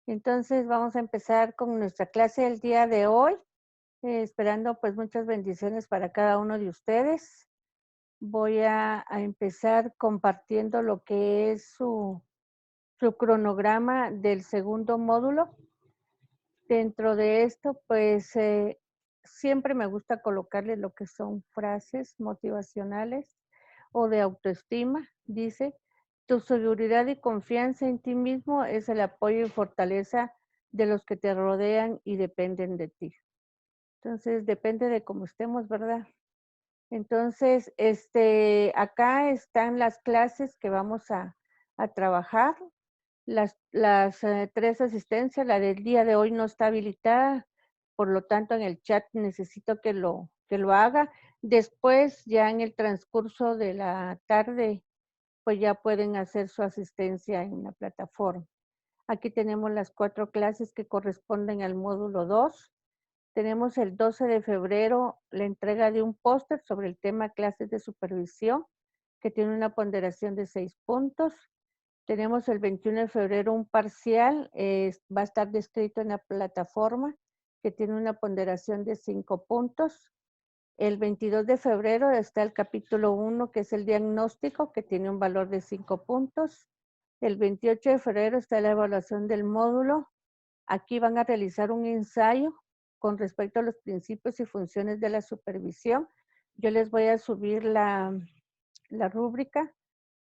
Entonces vamos a empezar con nuestra clase del día de hoy, esperando pues muchas bendiciones para cada uno de ustedes. Voy a empezar compartiendo lo que es su cronograma del segundo módulo. Dentro de esto, pues siempre me gusta colocarle lo que son frases motivacionales o de autoestima. Dice, tu seguridad y confianza en ti mismo es el apoyo y fortaleza de los que te rodean y dependen de ti. Entonces, depende de cómo estemos, ¿verdad? Entonces, acá están las clases que vamos a trabajar. Las 3 asistencias, la del día de hoy no está habilitada, por lo tanto, en el chat necesito que lo haga. Después, ya en el transcurso de la tarde, pues ya pueden hacer su asistencia en la plataforma. Aquí tenemos las 4 clases que corresponden al módulo 2. Tenemos el 12 de febrero la entrega de un póster sobre el tema clases de supervisión, que tiene una ponderación de 6 puntos. Tenemos el 21 de febrero un parcial, va a estar descrito en la plataforma, que tiene una ponderación de 5 puntos. El 22 de febrero está el capítulo 1, que es el diagnóstico, que tiene un valor de 5 puntos. El 28 de febrero está la evaluación del módulo. Aquí van a realizar un ensayo con respecto a los principios y funciones de la supervisión. Yo les voy a subir la rúbrica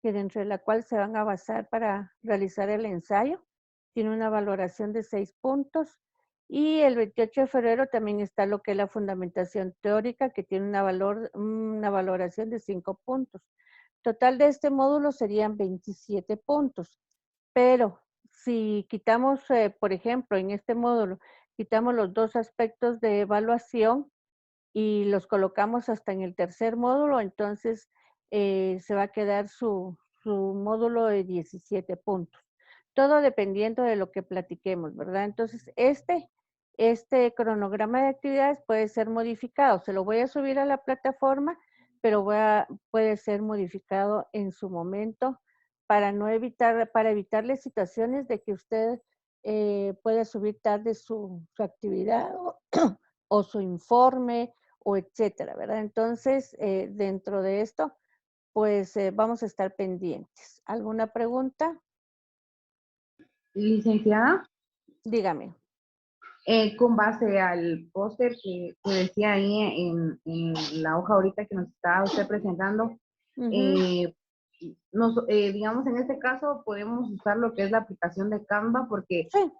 que dentro de la cual se van a basar para realizar el ensayo. Tiene una valoración de 6 puntos. Y el 28 de febrero también está lo que es la fundamentación teórica, que tiene una valoración de 5 puntos. Total de este módulo serían 27 puntos. Pero si quitamos, por ejemplo, en este módulo, quitamos los 2 aspectos de evaluación y los colocamos hasta en el tercer módulo, entonces se va a quedar su módulo de 17 puntos. Todo dependiendo de lo que platiquemos, ¿verdad? Entonces, este cronograma de actividades puede ser modificado. Se lo voy a subir a la plataforma, pero puede ser modificado en su momento para evitarle situaciones de que usted pueda subir tarde su actividad o su informe o etcétera, ¿verdad? Entonces, dentro de esto, pues vamos a estar pendientes. ¿Alguna pregunta? Licenciada, Dígame. con base al póster que decía ahí en la hoja ahorita que nos está usted presentando, Ujú. eh, digamos, en este caso podemos usar lo que es la aplicación de Canva, porque Sí,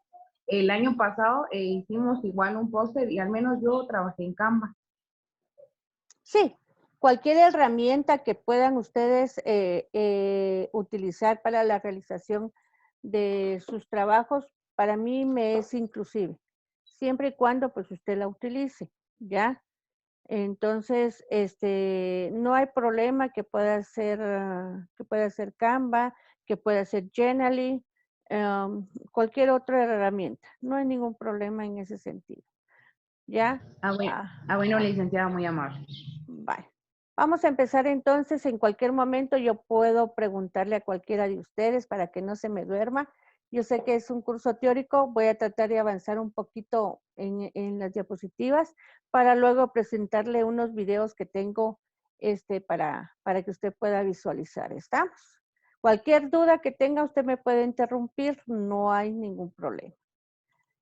el año pasado hicimos igual un póster y al menos yo trabajé en Canva. sí. Cualquier herramienta que puedan ustedes utilizar para la realización de sus trabajos, para mí me es inclusive, siempre y cuando pues usted la utilice, ¿ya? Entonces, no hay problema que pueda ser Canva, que pueda ser Genially, cualquier otra herramienta. No hay ningún problema en ese sentido, ¿ya? Bueno, licenciada, muy amable. Vale. Vamos a empezar entonces. En cualquier momento yo puedo preguntarle a cualquiera de ustedes para que no se me duerma. Yo sé que es un curso teórico, voy a tratar de avanzar un poquito en las diapositivas para luego presentarle unos videos que tengo para que usted pueda visualizar. ¿Estamos? Cualquier duda que tenga, usted me puede interrumpir, no hay ningún problema.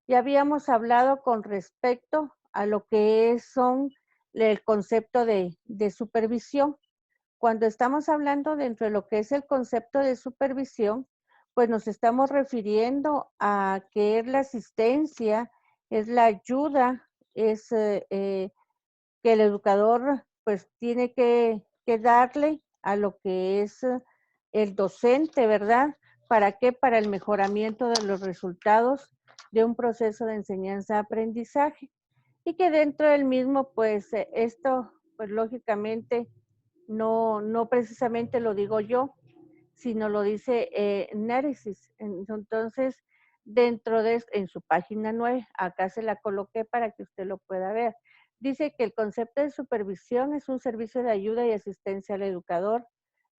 Ya habíamos hablado con respecto a lo que son el concepto de supervisión. Cuando estamos hablando dentro de lo que es el concepto de supervisión, pues nos estamos refiriendo a que es la asistencia, es la ayuda, es que el educador pues tiene que darle a lo que es el docente, ¿verdad? ¿Para qué? Para el mejoramiento de los resultados de un proceso de enseñanza-aprendizaje. Y que dentro del mismo, pues esto, pues lógicamente, no precisamente lo digo yo, sino lo dice Néresis. Entonces, en su página 9, acá se la coloqué para que usted lo pueda ver. Dice que el concepto de supervisión es un servicio de ayuda y asistencia al educador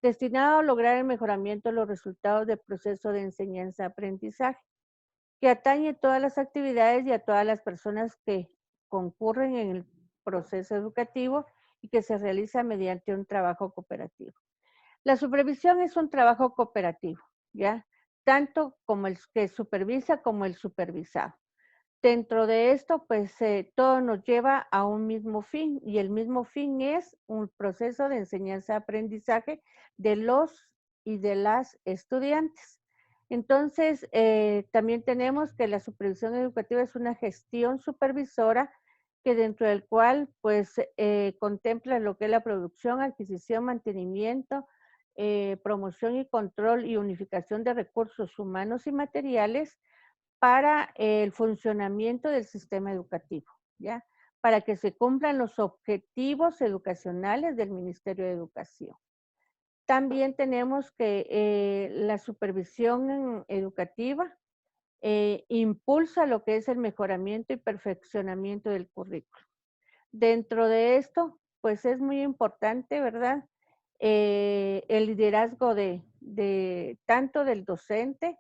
destinado a lograr el mejoramiento de los resultados del proceso de enseñanza-aprendizaje, que atañe todas las actividades y a todas las personas que concurren en el proceso educativo y que se realiza mediante un trabajo cooperativo. La supervisión es un trabajo cooperativo, ¿ya? Tanto como el que supervisa como el supervisado. Dentro de esto, pues todo nos lleva a un mismo fin y el mismo fin es un proceso de enseñanza-aprendizaje de los y de las estudiantes. Entonces, también tenemos que la supervisión educativa es una gestión supervisora que dentro del cual pues contempla lo que es la producción, adquisición, mantenimiento, promoción y control y unificación de recursos humanos y materiales para el funcionamiento del sistema educativo, ¿ya? Para que se cumplan los objetivos educacionales del Ministerio de Educación. También tenemos que la supervisión educativa impulsa lo que es el mejoramiento y perfeccionamiento del currículo. Dentro de esto, pues es muy importante, ¿verdad? El liderazgo de tanto del docente,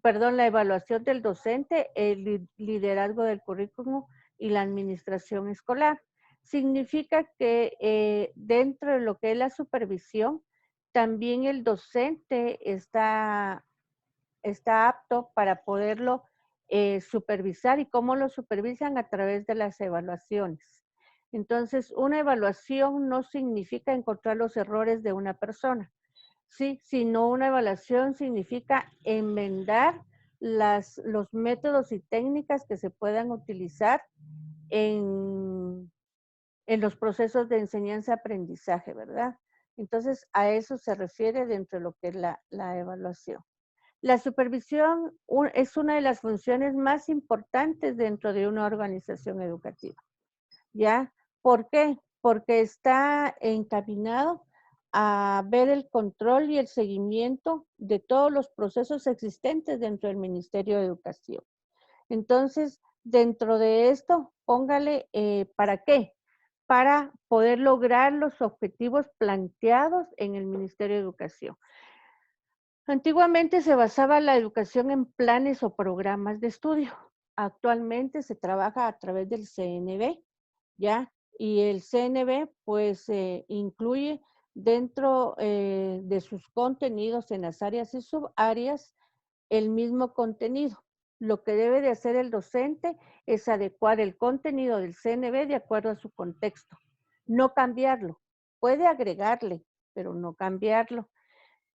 perdón, la evaluación del docente, el liderazgo del currículum y la administración escolar. Significa que dentro de lo que es la supervisión, también el docente está apto para poderlo supervisar y cómo lo supervisan a través de las evaluaciones. Entonces, una evaluación no significa encontrar los errores de una persona, ¿sí? Sino una evaluación significa enmendar los métodos y técnicas que se puedan utilizar en, en los procesos de enseñanza-aprendizaje, ¿verdad? Entonces, a eso se refiere dentro de lo que es la evaluación. La supervisión es una de las funciones más importantes dentro de una organización educativa, ¿ya? ¿Por qué? Porque está encaminado a ver el control y el seguimiento de todos los procesos existentes dentro del Ministerio de Educación. Entonces, dentro de esto, póngale, ¿para qué? Para poder lograr los objetivos planteados en el Ministerio de Educación. Antiguamente se basaba la educación en planes o programas de estudio. Actualmente se trabaja a través del CNB, ¿ya? Y el CNB pues incluye dentro de sus contenidos en las áreas y subáreas el mismo contenido. Lo que debe de hacer el docente es adecuar el contenido del CNB de acuerdo a su contexto, no cambiarlo. Puede agregarle, pero no cambiarlo.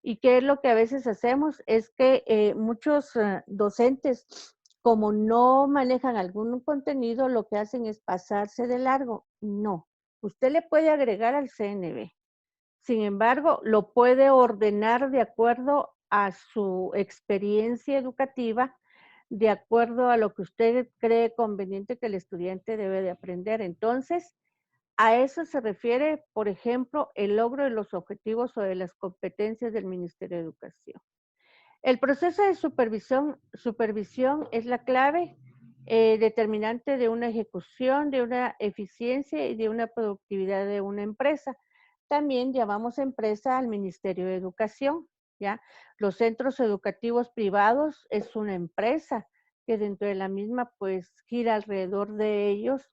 ¿Y qué es lo que a veces hacemos? Es que muchos docentes, como no manejan algún contenido, lo que hacen es pasarse de largo. No, usted le puede agregar al CNB. Sin embargo, lo puede ordenar de acuerdo a su experiencia educativa, de acuerdo a lo que usted cree conveniente que el estudiante debe de aprender. Entonces, a eso se refiere, por ejemplo, el logro de los objetivos o de las competencias del Ministerio de Educación. El proceso de supervisión es la clave determinante de una ejecución, de una eficiencia y de una productividad de una empresa. También llamamos empresa al Ministerio de Educación, ¿ya? Los centros educativos privados es una empresa que dentro de la misma pues gira alrededor de ellos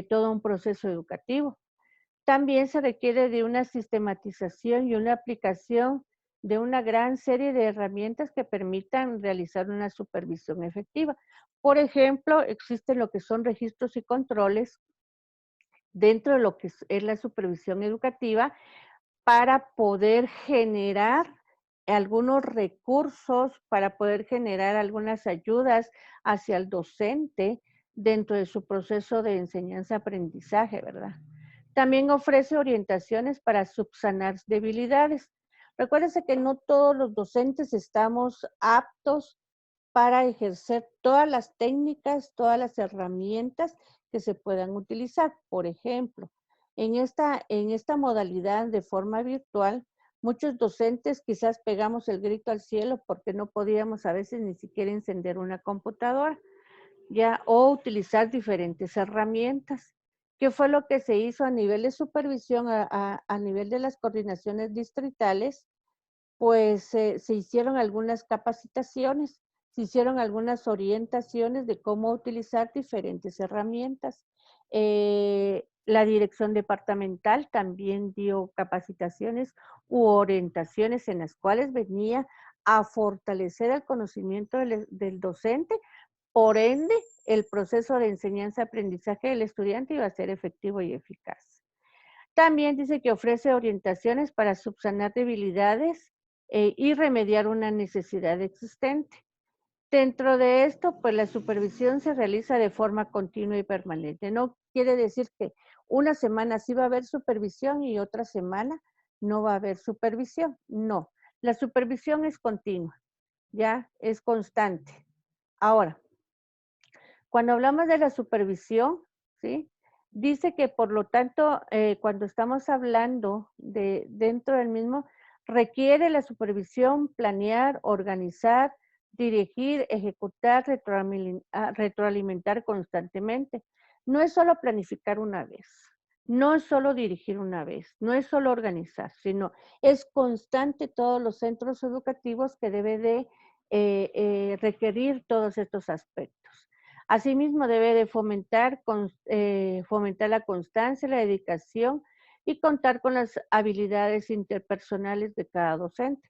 todo un proceso educativo. También se requiere de una sistematización y una aplicación de una gran serie de herramientas que permitan realizar una supervisión efectiva. Por ejemplo, existen lo que son registros y controles dentro de lo que es la supervisión educativa para poder generar algunos recursos, para poder generar algunas ayudas hacia el docente dentro de su proceso de enseñanza-aprendizaje, ¿verdad? También ofrece orientaciones para subsanar debilidades. Recuérdense que no todos los docentes estamos aptos para ejercer todas las técnicas, todas las herramientas que se puedan utilizar. Por ejemplo, en esta modalidad de forma virtual, muchos docentes quizás pegamos el grito al cielo porque no podíamos a veces ni siquiera encender una computadora, ya, o utilizar diferentes herramientas. ¿Qué fue lo que se hizo a nivel de supervisión, a nivel de las coordinaciones distritales? Pues se hicieron algunas capacitaciones, se hicieron algunas orientaciones de cómo utilizar diferentes herramientas. La dirección departamental también dio capacitaciones u orientaciones en las cuales venía a fortalecer el conocimiento del docente, por ende, el proceso de enseñanza-aprendizaje del estudiante iba a ser efectivo y eficaz. También dice que ofrece orientaciones para subsanar debilidades y remediar una necesidad existente. Dentro de esto, pues la supervisión se realiza de forma continua y permanente. No quiere decir que una semana sí va a haber supervisión y otra semana no va a haber supervisión. No, la supervisión es continua, ya es constante. Ahora, cuando hablamos de la supervisión, ¿sí? Dice que por lo tanto, cuando estamos hablando de dentro del mismo, requiere la supervisión planear, organizar, dirigir, ejecutar, retroalimentar constantemente. No es solo planificar una vez, no es solo dirigir una vez, no es solo organizar, sino es constante todos los centros educativos que debe de requerir todos estos aspectos. Asimismo, debe de fomentar la constancia, la dedicación y contar con las habilidades interpersonales de cada docente.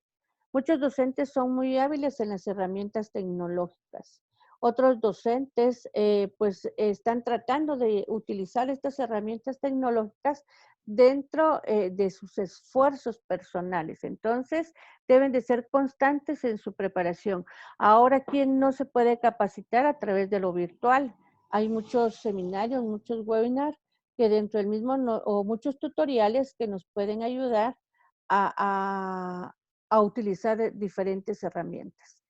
Muchos docentes son muy hábiles en las herramientas tecnológicas. Otros docentes pues están tratando de utilizar estas herramientas tecnológicas dentro de sus esfuerzos personales. Entonces, deben de ser constantes en su preparación. Ahora, ¿quién no se puede capacitar a través de lo virtual? Hay muchos seminarios, muchos webinars que dentro del mismo, o muchos tutoriales que nos pueden ayudar a, a utilizar diferentes herramientas.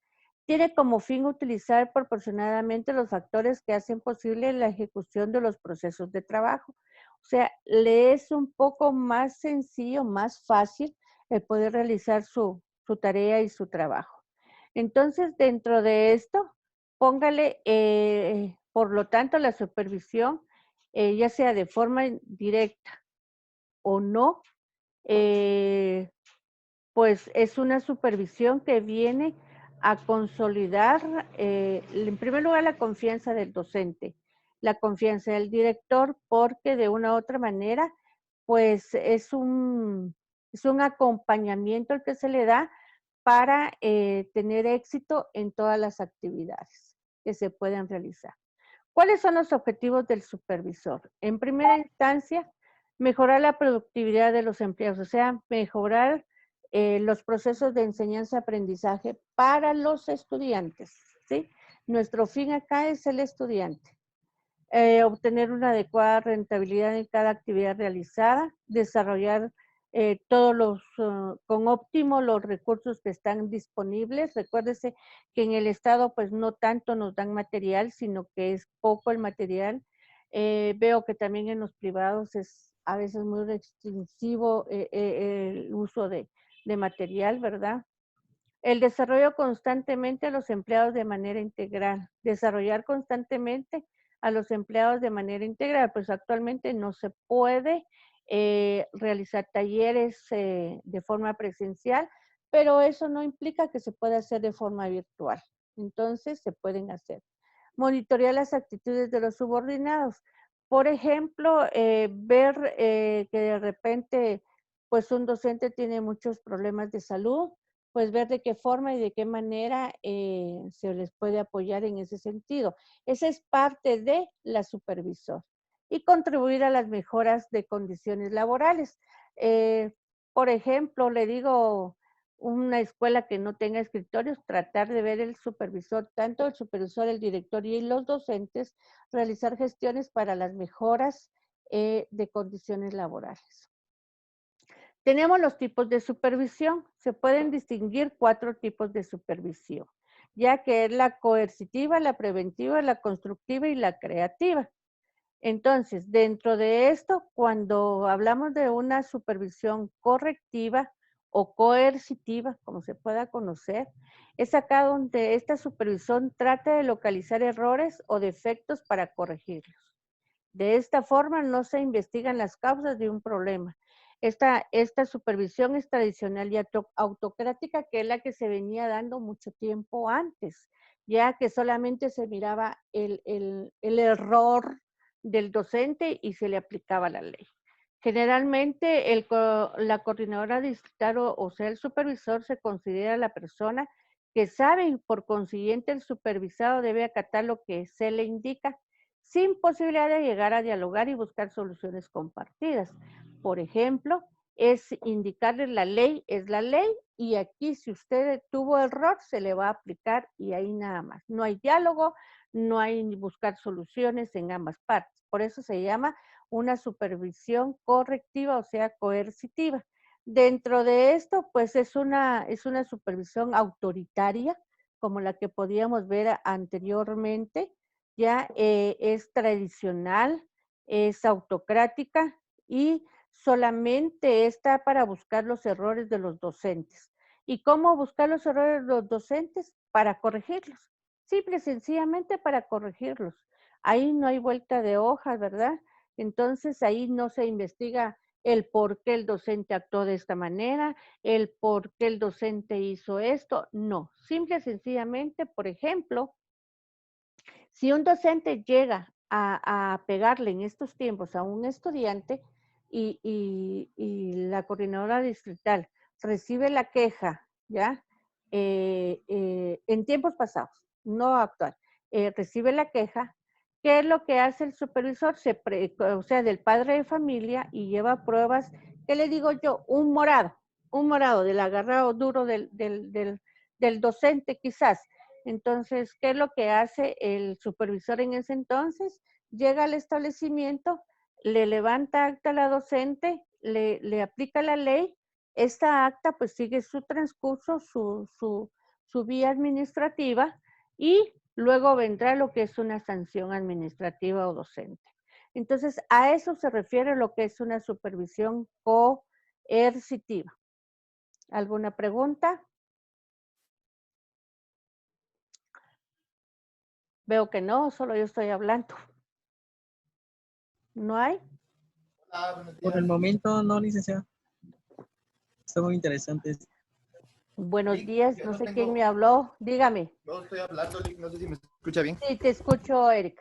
Tiene como fin utilizar proporcionadamente los factores que hacen posible la ejecución de los procesos de trabajo. O sea, le es un poco más sencillo, más fácil el poder realizar su tarea y su trabajo. Entonces, dentro de esto, póngale, por lo tanto, la supervisión, ya sea de forma directa o no, pues es una supervisión que viene a consolidar, en primer lugar, la confianza del docente, la confianza del director, porque de una u otra manera, pues es un acompañamiento el que se le da para tener éxito en todas las actividades que se puedan realizar. ¿Cuáles son los objetivos del supervisor? En primera instancia, mejorar la productividad de los empleados, o sea, mejorar los procesos de enseñanza-aprendizaje para los estudiantes, ¿sí? Nuestro fin acá es el estudiante. Obtener una adecuada rentabilidad en cada actividad realizada, desarrollar con óptimo los recursos que están disponibles. Recuérdese que en el Estado pues no tanto nos dan material, sino que es poco el material. Veo que también en los privados es a veces muy restrictivo el uso de material, ¿verdad? El desarrollo constantemente a los empleados de manera integral. Desarrollar constantemente a los empleados de manera integral, pues actualmente no se puede realizar talleres de forma presencial, pero eso no implica que se pueda hacer de forma virtual. Entonces, se pueden hacer. Monitorear las actitudes de los subordinados. Por ejemplo, ver que de repente, pues un docente tiene muchos problemas de salud, pues ver de qué forma y de qué manera se les puede apoyar en ese sentido. Esa es parte de la supervisor. Y contribuir a las mejoras de condiciones laborales. Por ejemplo, le digo, una escuela que no tenga escritorios, tratar de ver el supervisor, tanto el supervisor, el director y los docentes, realizar gestiones para las mejoras de condiciones laborales. Tenemos los tipos de supervisión. Se pueden distinguir 4 tipos de supervisión, ya que es la coercitiva, la preventiva, la constructiva y la creativa. Entonces, dentro de esto, cuando hablamos de una supervisión correctiva o coercitiva, como se pueda conocer, es acá donde esta supervisión trata de localizar errores o defectos para corregirlos. De esta forma no se investigan las causas de un problema. Esta supervisión es tradicional y autocrática, que es la que se venía dando mucho tiempo antes, ya que solamente se miraba el error del docente y se le aplicaba la ley. Generalmente la coordinadora distrital o sea el supervisor se considera la persona que sabe y por consiguiente el supervisado debe acatar lo que se le indica sin posibilidad de llegar a dialogar y buscar soluciones compartidas. Por ejemplo, es indicarle la ley, es la ley, y aquí si usted tuvo error, se le va a aplicar y ahí nada más. No hay diálogo, no hay ni buscar soluciones en ambas partes. Por eso se llama una supervisión correctiva, o sea, coercitiva. Dentro de esto, pues es una supervisión autoritaria, como la que podíamos ver anteriormente, ya es tradicional, es autocrática y solamente está para buscar los errores de los docentes. ¿Y cómo buscar los errores de los docentes? Para corregirlos. Simple y sencillamente para corregirlos. Ahí no hay vuelta de hoja, ¿verdad? Entonces ahí no se investiga el por qué el docente actuó de esta manera, el por qué el docente hizo esto. No, simple y sencillamente, por ejemplo, si un docente llega a pegarle en estos tiempos a un estudiante y la coordinadora distrital recibe la queja, ¿ya? En tiempos pasados, no actual, recibe la queja, ¿qué es lo que hace el supervisor? O sea, del padre de familia y lleva pruebas, ¿qué le digo yo? Un morado del agarrado duro del docente quizás. Entonces, ¿qué es lo que hace el supervisor en ese entonces? Llega al establecimiento, le levanta acta a la docente, le aplica la ley, esta acta pues sigue su transcurso, su vía administrativa y luego vendrá lo que es una sanción administrativa o docente. Entonces, a eso se refiere lo que es una supervisión coercitiva. ¿Alguna pregunta? Veo que no, solo yo estoy hablando. ¿No hay? Hola, buenos Por el días. momento no, licenciado. Está muy interesante. Buenos Lic, días, yo no no sé quién tengo, me habló. Dígame. no estoy hablando, Lic, no sé si me escucha bien. Sí, te escucho, Eric.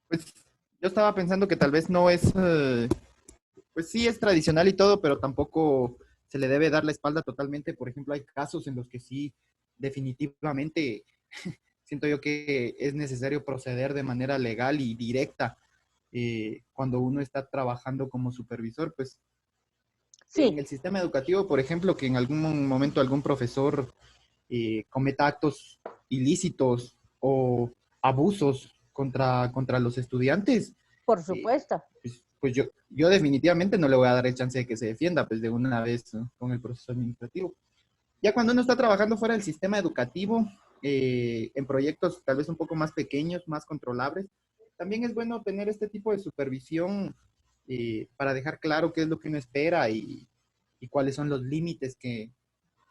Pues yo estaba pensando que tal vez no es, pues sí es tradicional y todo, pero tampoco se le debe dar la espalda totalmente. Por ejemplo, hay casos en los que sí, definitivamente, siento yo que es necesario proceder de manera legal y directa cuando uno está trabajando como supervisor, pues en Sí, el sistema educativo, por ejemplo, que en algún momento algún profesor cometa actos ilícitos o abusos contra los estudiantes, por eh, supuesto. pues yo definitivamente no le voy a dar el chance de que se defienda, pues de una vez, ¿no?, con el proceso administrativo. Ya cuando uno está trabajando fuera del sistema educativo, en proyectos tal vez un poco más pequeños, más controlables, también es bueno tener este tipo de supervisión para dejar claro qué es lo que uno espera y cuáles son los límites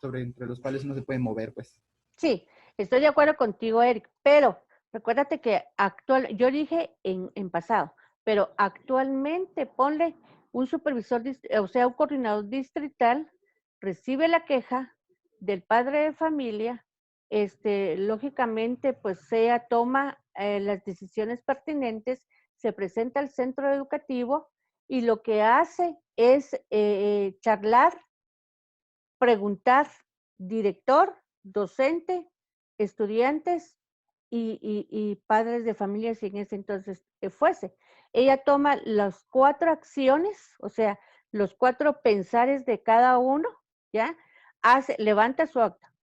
entre los cuales uno se puede mover, pues. Sí, estoy de acuerdo contigo, Eric, pero recuérdate que yo dije en pasado, pero actualmente ponle un supervisor, o sea, un coordinador distrital, recibe la queja del padre de familia, lógicamente, pues toma las decisiones pertinentes, se presenta al centro educativo y lo que hace es charlar, preguntar, director, docente, estudiantes y padres de familia, si en ese entonces fuese. Ella toma las 4 acciones, o sea, los 4 pensares de cada uno, ¿ya? Levanta su acta.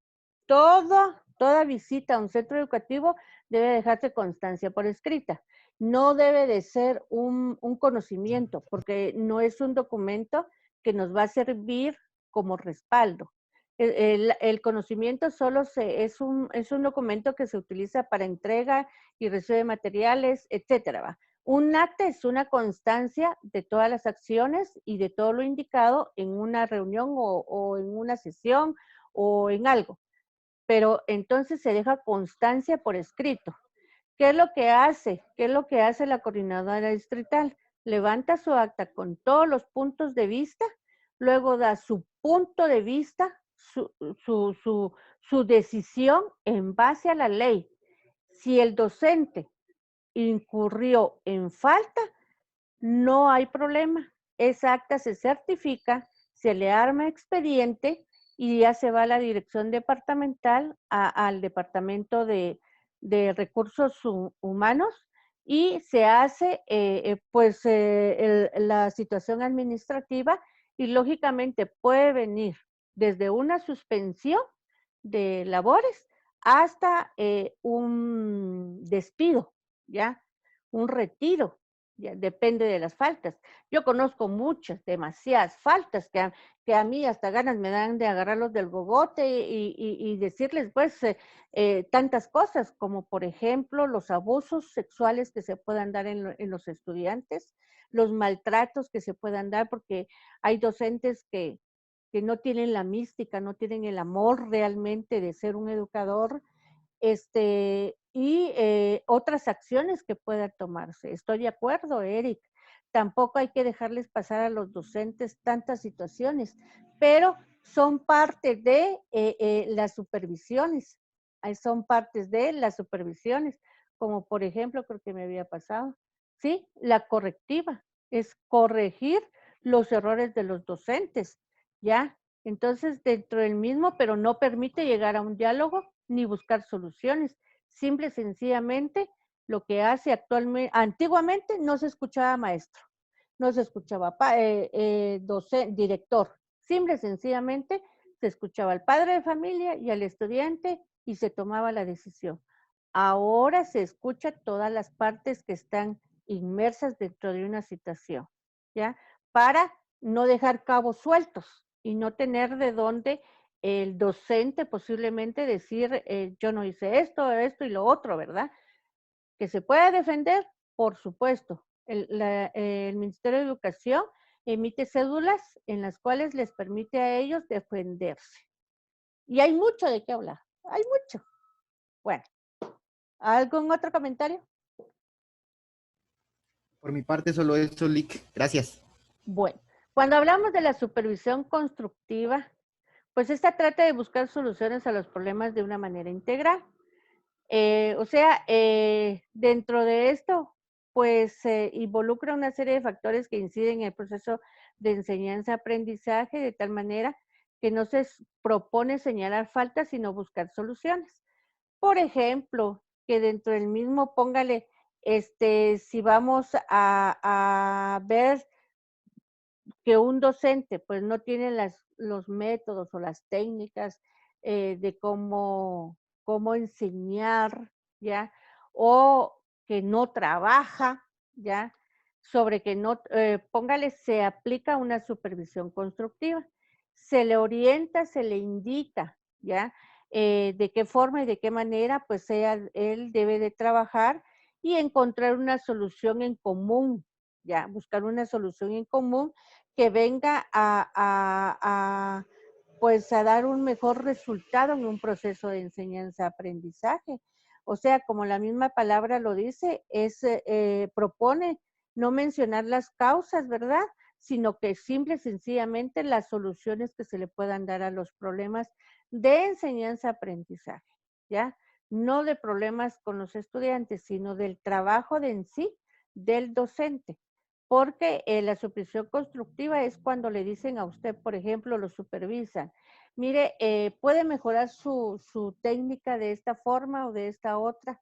Toda visita a un centro educativo debe dejarse constancia por escrita. No debe de ser un conocimiento, porque no es un documento que nos va a servir como respaldo. El conocimiento solo es un documento que se utiliza para entrega y recibo de materiales, etcétera. ¿Va? Un acta es una constancia de todas las acciones y de todo lo indicado en una reunión o en una sesión o en algo. Pero entonces se deja constancia por escrito. ¿Qué es lo que hace? ¿Qué es lo que hace la coordinadora distrital? Levanta su acta con todos los puntos de vista, luego da su punto de vista, su decisión en base a la ley. Si el docente incurrió en falta, no hay problema. Esa acta se certifica, se le arma expediente y ya se va a la dirección departamental, al departamento de recursos humanos y se hace la situación administrativa y lógicamente puede venir desde una suspensión de labores hasta un despido, ¿ya? Un retiro, ya depende de las faltas. Yo conozco muchas, demasiadas faltas que a mí hasta ganas me dan de agarrarlos del gogote y decirles pues tantas cosas, como por ejemplo los abusos sexuales que se puedan dar en los estudiantes, los maltratos que se puedan dar, porque hay docentes que no tienen la mística, no tienen el amor realmente de ser un educador, y otras acciones que puedan tomarse. Estoy de acuerdo, Eric. Tampoco hay que dejarles pasar a los docentes tantas situaciones, pero son parte de las supervisiones. Son partes de las supervisiones, como por ejemplo, creo que me había pasado, ¿sí? La correctiva es corregir los errores de los docentes, ¿ya? Entonces, dentro del mismo, pero no permite llegar a un diálogo ni buscar soluciones. Simple y sencillamente, lo que hace actualmente, antiguamente no se escuchaba maestro, no se escuchaba director. Simple y sencillamente se escuchaba al padre de familia y al estudiante y se tomaba la decisión. Ahora se escucha todas las partes que están inmersas dentro de una situación, ¿ya? Para no dejar cabos sueltos y no tener de dónde el docente posiblemente decir, yo no hice esto, esto y lo otro, ¿verdad? Que se pueda defender, por supuesto. El Ministerio de Educación emite cédulas en las cuales les permite a ellos defenderse. Y hay mucho de qué hablar, hay mucho. Bueno, ¿algún otro comentario? Por mi parte, solo eso, Lick. Gracias. Bueno, cuando hablamos de la supervisión constructiva, pues esta trata de buscar soluciones a los problemas de una manera integral. Dentro de esto, pues involucra una serie de factores que inciden en el proceso de enseñanza-aprendizaje de tal manera que no se propone señalar faltas, sino buscar soluciones. Por ejemplo, que dentro del mismo póngale, si vamos a ver que un docente pues no tiene los métodos o las técnicas de cómo enseñar, ¿ya? O que no trabaja, ¿ya? Sobre que no, póngale, se aplica una supervisión constructiva. Se le orienta, se le indica, ¿ya? De qué forma y de qué manera pues él debe de trabajar y encontrar una solución en común, ¿ya? Buscar una solución en común que venga pues a dar un mejor resultado en un proceso de enseñanza-aprendizaje. O sea, como la misma palabra lo dice, propone no mencionar las causas, ¿verdad? Sino que simple y sencillamente las soluciones que se le puedan dar a los problemas de enseñanza-aprendizaje, ¿ya? No de problemas con los estudiantes, sino del trabajo de en sí del docente. Porque la supervisión constructiva es cuando le dicen a usted, por ejemplo, lo supervisan, mire, puede mejorar su técnica de esta forma o de esta otra,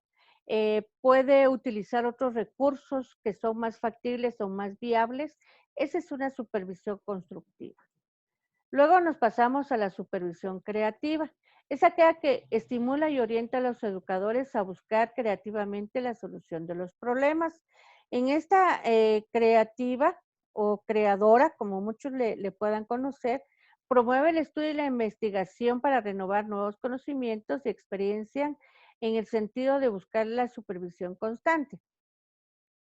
puede utilizar otros recursos que son más factibles o más viables. Esa es una supervisión constructiva. Luego nos pasamos a la supervisión creativa. Es aquella que estimula y orienta a los educadores a buscar creativamente la solución de los problemas. En esta creativa o creadora, como muchos le puedan conocer, promueve el estudio y la investigación para renovar nuevos conocimientos y experiencia en el sentido de buscar la supervisión constante.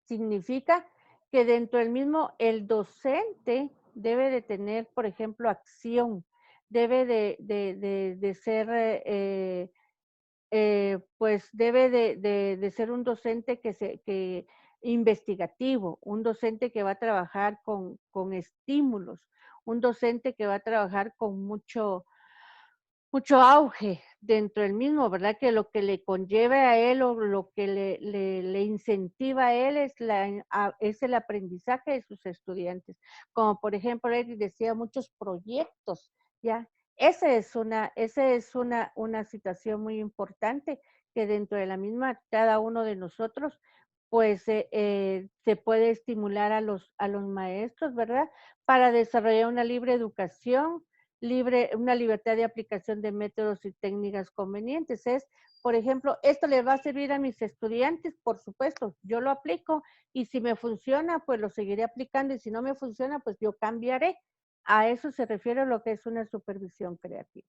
Significa que dentro del mismo el docente debe de tener, por ejemplo, acción, debe de ser, pues debe de ser un docente que investigativo, un docente que va a trabajar con estímulos, un docente que va a trabajar con mucho, mucho auge dentro del mismo, ¿verdad? Que lo que le conlleva a él o lo que le incentiva a él es el aprendizaje de sus estudiantes. Como por ejemplo, él decía muchos proyectos, ¿ya? Esa es una situación muy importante que dentro de la misma, cada uno de nosotros, pues se puede estimular a los maestros, ¿verdad? Para desarrollar una libre educación, una libertad de aplicación de métodos y técnicas convenientes. Por ejemplo, ¿esto le va a servir a mis estudiantes? Por supuesto, yo lo aplico y si me funciona, pues lo seguiré aplicando y si no me funciona, pues yo cambiaré. A eso se refiere lo que es una supervisión creativa.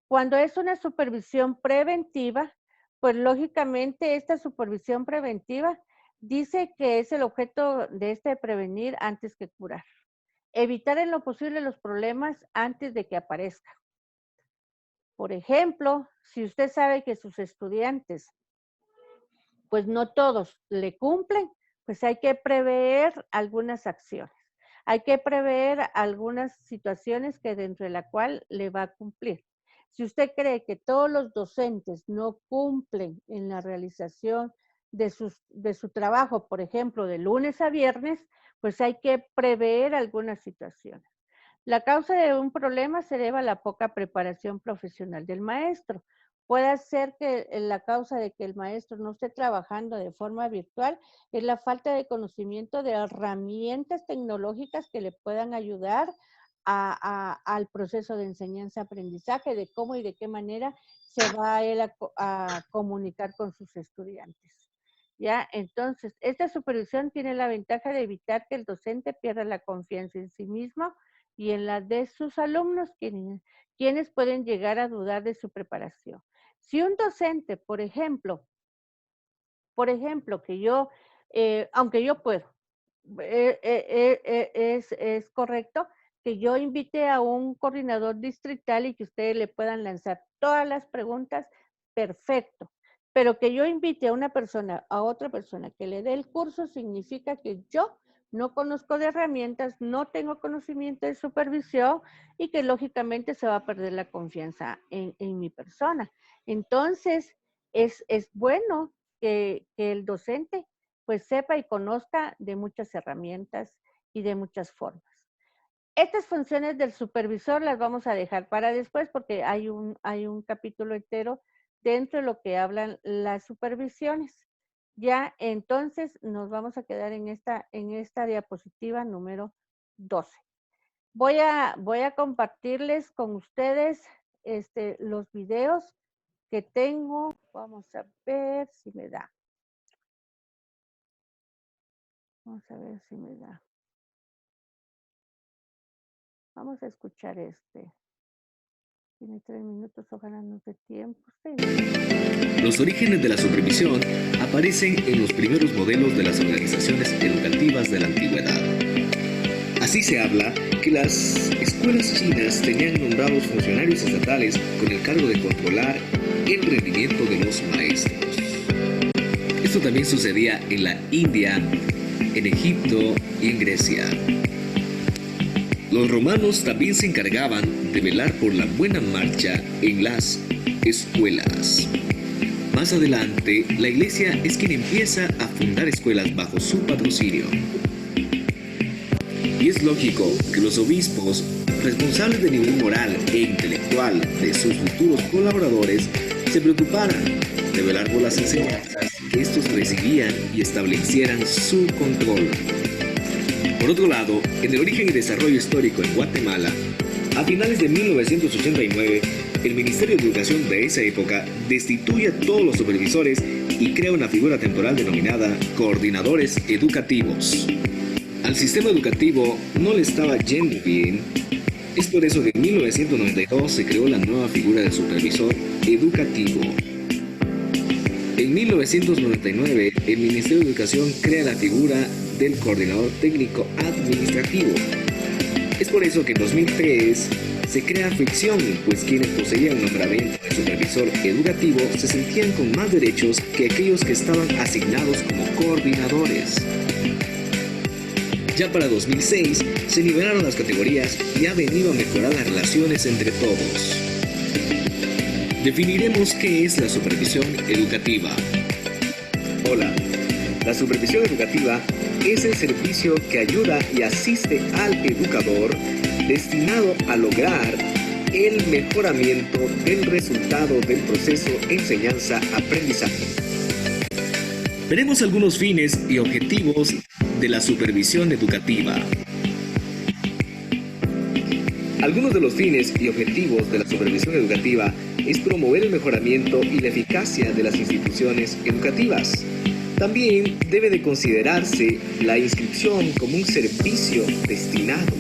Cuando es una supervisión preventiva, pues lógicamente esta supervisión preventiva dice que es el objeto de prevenir antes que curar. Evitar en lo posible los problemas antes de que aparezcan. Por ejemplo, si usted sabe que sus estudiantes, pues no todos le cumplen, pues hay que prever algunas acciones. Hay que prever algunas situaciones que dentro de la cual le va a cumplir. Si usted cree que todos los docentes no cumplen en la realización de su trabajo, por ejemplo, de lunes a viernes, pues hay que prever algunas situaciones. La causa de un problema se debe a la poca preparación profesional del maestro. Puede ser que la causa de que el maestro no esté trabajando de forma virtual es la falta de conocimiento de herramientas tecnológicas que le puedan ayudar al proceso de enseñanza-aprendizaje, de cómo y de qué manera se va a él a comunicar con sus estudiantes. ¿Ya? Entonces, esta supervisión tiene la ventaja de evitar que el docente pierda la confianza en sí mismo y en la de sus alumnos, quienes pueden llegar a dudar de su preparación. Si un docente, por ejemplo, que yo, aunque yo puedo, es correcto que yo invite a un coordinador distrital y que ustedes le puedan lanzar todas las preguntas, perfecto. Pero que yo invite a otra persona que le dé el curso significa que yo no conozco de herramientas, no tengo conocimiento de supervisión y que lógicamente se va a perder la confianza en mi persona. Entonces, es bueno que el docente pues sepa y conozca de muchas herramientas y de muchas formas. Estas funciones del supervisor las vamos a dejar para después porque hay un capítulo entero dentro de lo que hablan las supervisiones. Ya, entonces nos vamos a quedar en esta diapositiva número 12. Voy a compartirles con ustedes los videos que tengo. Vamos a ver si me da. Vamos a ver si me da. Vamos a escuchar Tiene 3 minutos, ojalá no dé tiempo. Sí. Los orígenes de la supervisión aparecen en los primeros modelos de las organizaciones educativas de la antigüedad. Así se habla que las escuelas chinas tenían nombrados funcionarios estatales con el cargo de controlar el rendimiento de los maestros. Esto también sucedía en la India, en Egipto y en Grecia. Los romanos también se encargaban de velar por la buena marcha en las escuelas. Más adelante, la Iglesia es quien empieza a fundar escuelas bajo su patrocinio. Y es lógico que los obispos, responsables de nivel moral e intelectual de sus futuros colaboradores, se preocuparan de velar por las enseñanzas que estos recibían y establecieran su control. Por otro lado, en el origen y desarrollo histórico en Guatemala, a finales de 1989, el Ministerio de Educación de esa época destituye a todos los supervisores y crea una figura temporal denominada coordinadores educativos. Al sistema educativo no le estaba yendo bien. Es por eso que en 1992 se creó la nueva figura de supervisor educativo. En 1999, el Ministerio de Educación crea la figura del coordinador técnico administrativo. Es por eso que en 2003 se crea fricción, pues quienes poseían el nombramiento de supervisor educativo se sentían con más derechos que aquellos que estaban asignados como coordinadores. Ya para 2006 se nivelaron las categorías y ha venido a mejorar las relaciones entre todos. Definiremos qué es la supervisión educativa. Hola, la supervisión educativa es el servicio que ayuda y asiste al educador destinado a lograr el mejoramiento del resultado del proceso enseñanza-aprendizaje. Veremos algunos fines y objetivos de la supervisión educativa. Algunos de los fines y objetivos de la supervisión educativa es promover el mejoramiento y la eficacia de las instituciones educativas. También debe de considerarse la inscripción como un servicio destinado.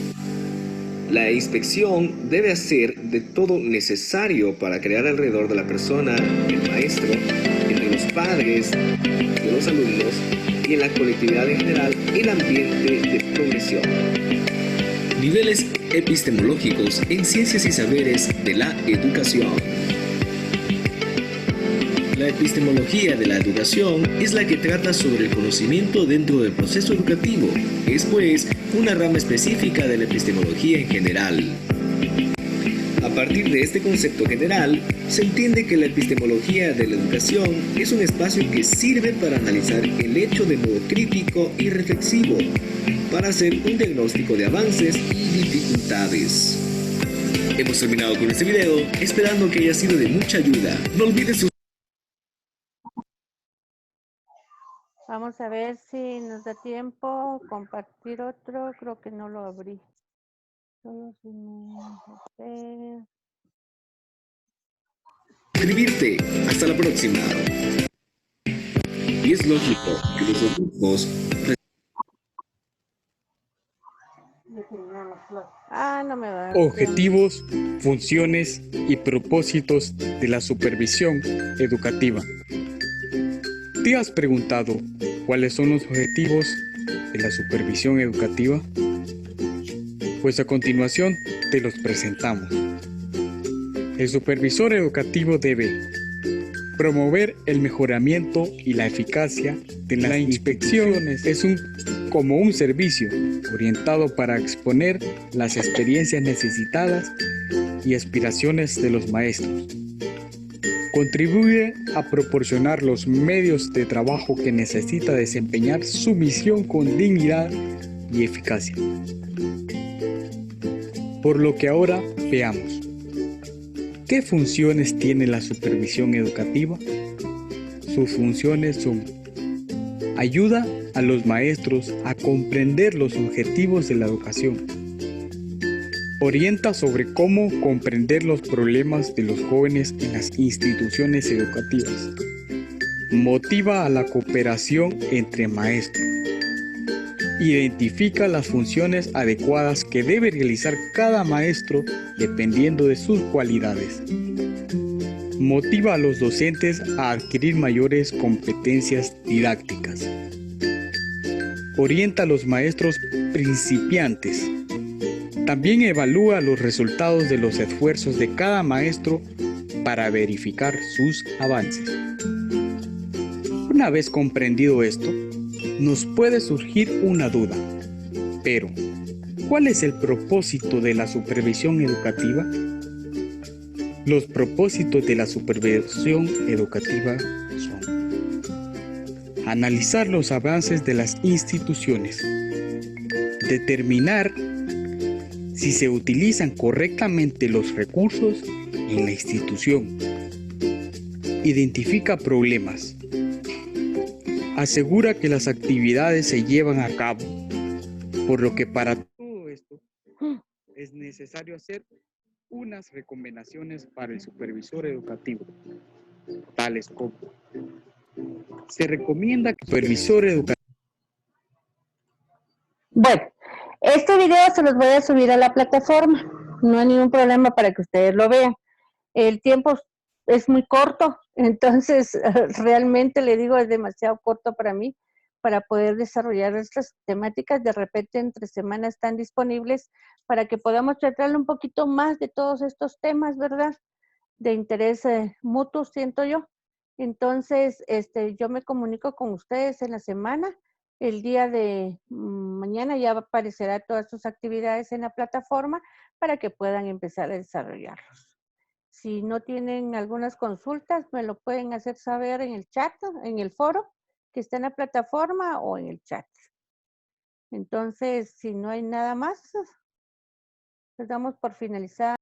La inspección debe hacer de todo necesario para crear alrededor de la persona, el maestro, entre los padres, de los alumnos y en la colectividad en general el ambiente de progresión. Niveles epistemológicos en ciencias y saberes de la educación. La epistemología de la educación es la que trata sobre el conocimiento dentro del proceso educativo. Es pues una rama específica de la epistemología en general. A partir de este concepto general, se entiende que la epistemología de la educación es un espacio que sirve para analizar el hecho de modo crítico y reflexivo, para hacer un diagnóstico de avances y dificultades. Hemos terminado con este video, esperando que haya sido de mucha ayuda. No olvides Vamos a ver si nos da tiempo compartir otro. Creo que no lo abrí. Solo si me... suscribirte. Hasta la próxima. Y es lógico que los alumnos no me va. Objetivos, funciones y propósitos de la supervisión educativa. ¿Te has preguntado cuáles son los objetivos de la supervisión educativa? Pues a continuación te los presentamos. El supervisor educativo debe promover el mejoramiento y la eficacia de las inspecciones. Es como un servicio orientado para exponer las experiencias necesitadas y aspiraciones de los maestros. Contribuye a proporcionar los medios de trabajo que necesita desempeñar su misión con dignidad y eficacia. Por lo que ahora veamos. ¿Qué funciones tiene la supervisión educativa? Sus funciones son: ayuda a los maestros a comprender los objetivos de la educación. Orienta sobre cómo comprender los problemas de los jóvenes en las instituciones educativas. Motiva a la cooperación entre maestros. Identifica las funciones adecuadas que debe realizar cada maestro dependiendo de sus cualidades. Motiva a los docentes a adquirir mayores competencias didácticas. Orienta a los maestros principiantes. También evalúa los resultados de los esfuerzos de cada maestro para verificar sus avances. Una vez comprendido esto, nos puede surgir una duda. Pero, ¿cuál es el propósito de la supervisión educativa? Los propósitos de la supervisión educativa son: analizar los avances de las instituciones, determinar si se utilizan correctamente los recursos en la institución, identifica problemas, asegura que las actividades se llevan a cabo, por lo que para todo esto es necesario hacer unas recomendaciones para el supervisor educativo, tales como: se recomienda que el supervisor educativo... Bueno, este video se los voy a subir a la plataforma. No hay ningún problema para que ustedes lo vean. El tiempo es muy corto, entonces realmente le digo, es demasiado corto para mí para poder desarrollar estas temáticas. De repente entre semanas están disponibles para que podamos tratarle un poquito más de todos estos temas, ¿verdad? De interés mutuo, siento yo. Entonces, yo me comunico con ustedes en la semana. El día de mañana ya aparecerá todas sus actividades en la plataforma para que puedan empezar a desarrollarlos. Si no tienen algunas consultas, me lo pueden hacer saber en el chat, en el foro que está en la plataforma o en el chat. Entonces, si no hay nada más, pues damos por finalizada